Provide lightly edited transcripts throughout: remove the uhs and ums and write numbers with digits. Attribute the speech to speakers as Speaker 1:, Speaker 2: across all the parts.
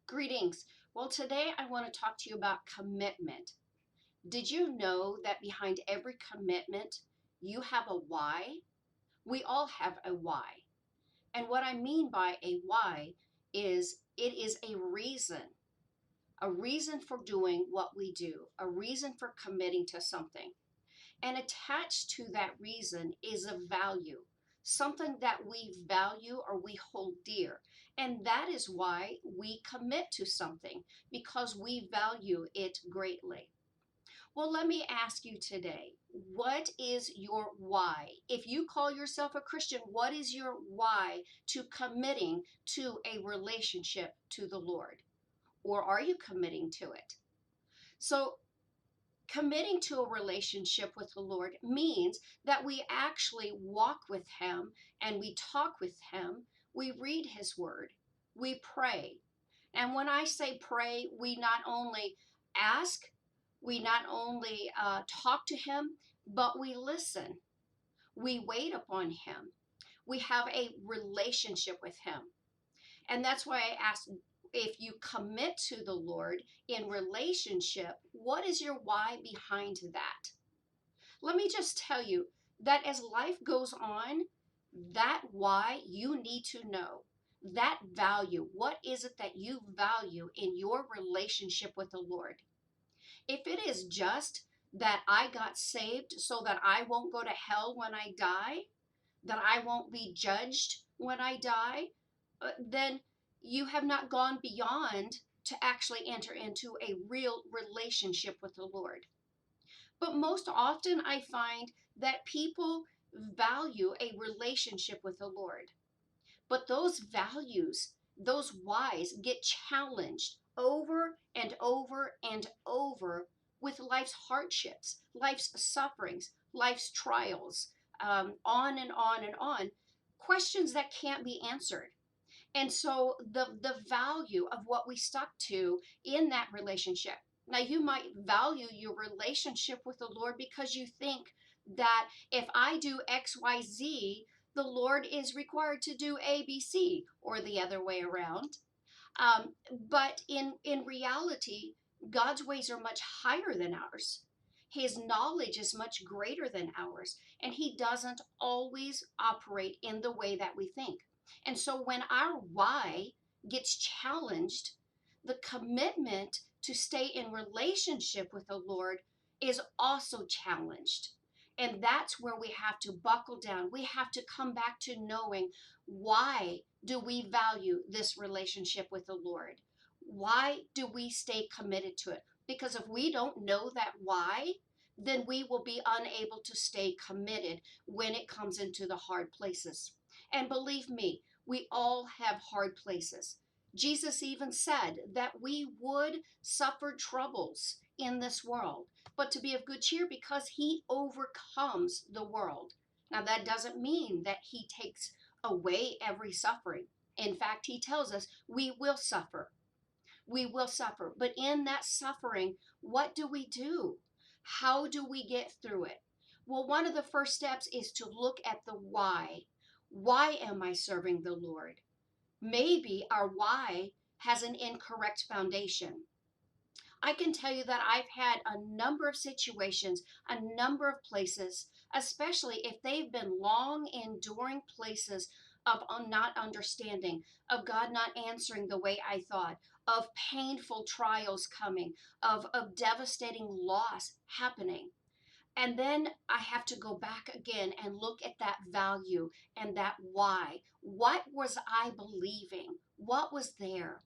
Speaker 1: Greetings. Well, today I want to talk to you about commitment. Did you know that behind every commitment, you have a why? We all have a why. And what I mean by a why is it is a reason for doing what we do, a reason for committing to something. And attached to that reason is a value, something that we value or we hold dear. And that is why we commit to something, because we value it greatly. Well, let me ask you today, what is your why? If you call yourself a Christian, what is your why to committing to a relationship to the Lord? Or are you committing to it? So, committing to a relationship with the Lord means that we actually walk with Him and we talk with Him. We read His Word. We pray. And when I say pray, we not only ask, we not only talk to Him, but we listen. We wait upon Him. We have a relationship with Him. And that's why I asked, if you commit to the Lord in relationship, what is your why behind that? Let me just tell you that as life goes on, that why you need to know. That value, what is it that you value in your relationship with the Lord? If it is just that I got saved so that I won't go to hell when I die, that I won't be judged when I die, then you have not gone beyond to actually enter into a real relationship with the Lord. But most often, I find that people value a relationship with the Lord. But those values, those whys get challenged over and over and over with life's hardships, life's sufferings, life's trials, on and on and on. Questions that can't be answered. And so the value of what we stuck to in that relationship. Now you might value your relationship with the Lord because you think that if I do XYZ, the Lord is required to do ABC or the other way around. But in reality, God's ways are much higher than ours. His knowledge is much greater than ours, and He doesn't always operate in the way that we think. And so when our why gets challenged, the commitment to stay in relationship with the Lord is also challenged. And that's where we have to buckle down. We have to come back to knowing, why do we value this relationship with the Lord? Why do we stay committed to it? Because if we don't know that why, then we will be unable to stay committed when it comes into the hard places. And believe me, we all have hard places. Jesus even said that we would suffer troubles in this world, but to be of good cheer because He overcomes the world. Now, that doesn't mean that He takes away every suffering. In fact, He tells us we will suffer. We will suffer. But in that suffering, what do we do? How do we get through it? Well, one of the first steps is to look at the why. Why am I serving the Lord? Maybe our why has an incorrect foundation. I can tell you that I've had a number of situations, a number of places, especially if they've been long enduring places of not understanding, of God not answering the way I thought, of painful trials coming, of devastating loss happening. And then I have to go back again and look at that value and that why. What was I believing? What was there?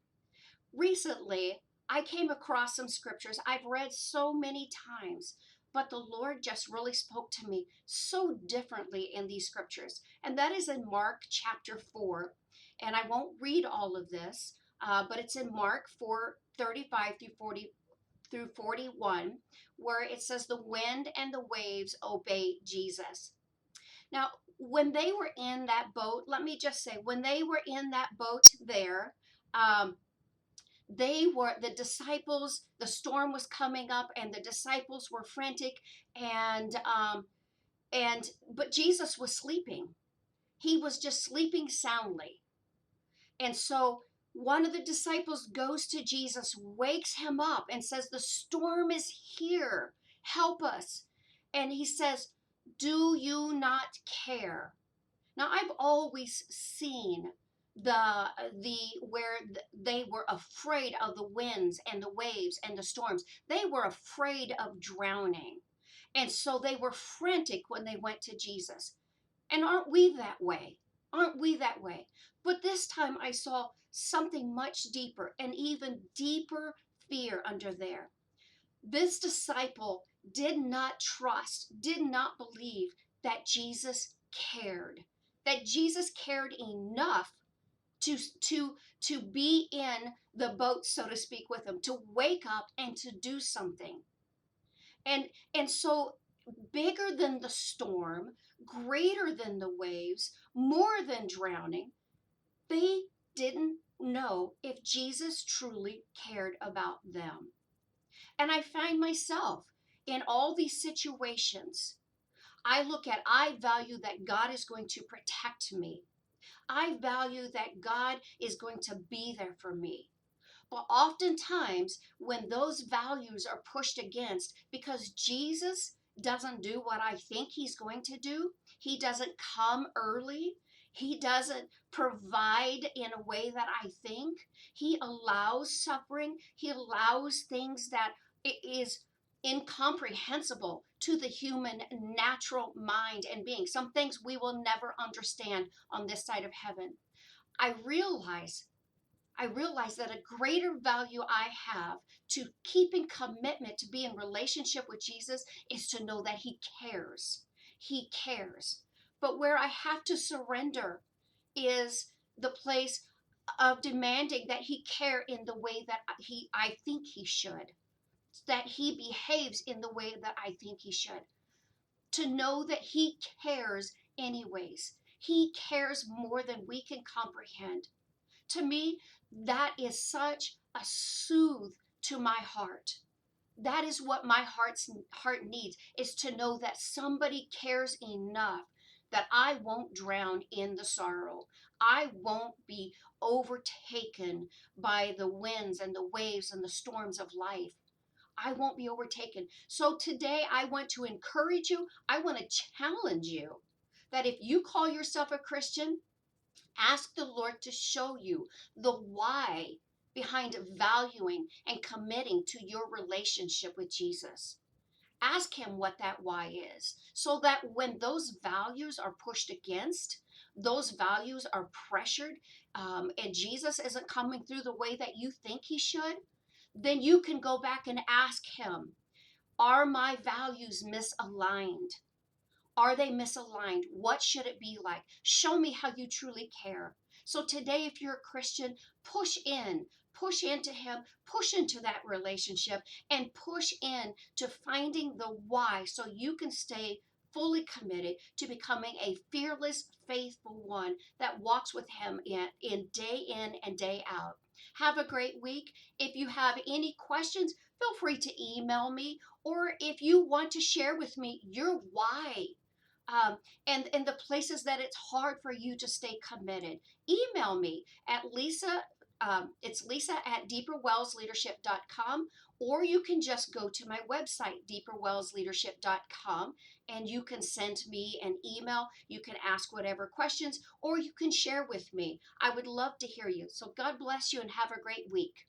Speaker 1: Recently, I came across some scriptures I've read so many times, but the Lord just really spoke to me so differently in these scriptures. And that is in Mark chapter 4. And I won't read all of this, but it's in Mark 4:35 through 41, where it says, "The wind and the waves obey Jesus." Now, when they were in that boat, let me just say, when they were in that boat there, um, the disciples, the storm was coming up and the disciples were frantic, and but Jesus was sleeping. He was just sleeping soundly. And so One of the disciples goes to Jesus, wakes him up, and says, "The storm is here. Help us." And he says, "Do you not care?" Now, I've always seen where they were afraid of the winds and the waves and the storms. They were afraid of drowning. And so they were frantic when they went to Jesus. And aren't we that way? Aren't we that way? But this time I saw something much deeper, an even deeper fear under there. This disciple did not trust, did not believe that Jesus cared, that Jesus cared enough to be in the boat, so to speak, with him, to wake up and to do something. And so bigger than the storm, greater than the waves, more than drowning, they didn't know if Jesus truly cared about them. And I find myself in all these situations. I value that God is going to protect me. I value that God is going to be there for me. But oftentimes, when those values are pushed against, because Jesus doesn't do what I think he's going to do, he doesn't come early, he doesn't provide in a way that I think, he allows suffering, he allows things that is incomprehensible to the human natural mind and being. Some things we will never understand on this side of heaven. I realize that a greater value I have to keeping commitment to be in relationship with Jesus is to know that he cares. He cares. But where I have to surrender is the place of demanding that he care in the way that I think he should, that he behaves in the way that I think he should. To know that he cares anyways. He cares more than we can comprehend. To me, that is such a soothe to my heart. That is what my heart needs, is to know that somebody cares enough that I won't drown in the sorrow. I won't be overtaken by the winds and the waves and the storms of life. I won't be overtaken. So today I want to encourage you. I want to challenge you that if you call yourself a Christian, ask the Lord to show you the why behind valuing and committing to your relationship with Jesus. Ask him what that why is, so that when those values are pushed against, those values are pressured, and Jesus isn't coming through the way that you think he should, then you can go back and ask him, are my values misaligned? Are they misaligned? What should it be like? Show me how you truly care. So today, if you're a Christian, push into him, push into that relationship, and push in to finding the why so you can stay fully committed to becoming a fearless, faithful one that walks with him in day in and day out. Have a great week. If you have any questions, feel free to email me, or if you want to share with me your why, and the places that it's hard for you to stay committed, email me at Lisa. It's Lisa at deeperwellsleadership.com, or you can just go to my website, deeperwellsleadership.com, and you can send me an email. You can ask whatever questions, or you can share with me. I would love to hear you. So God bless you and have a great week.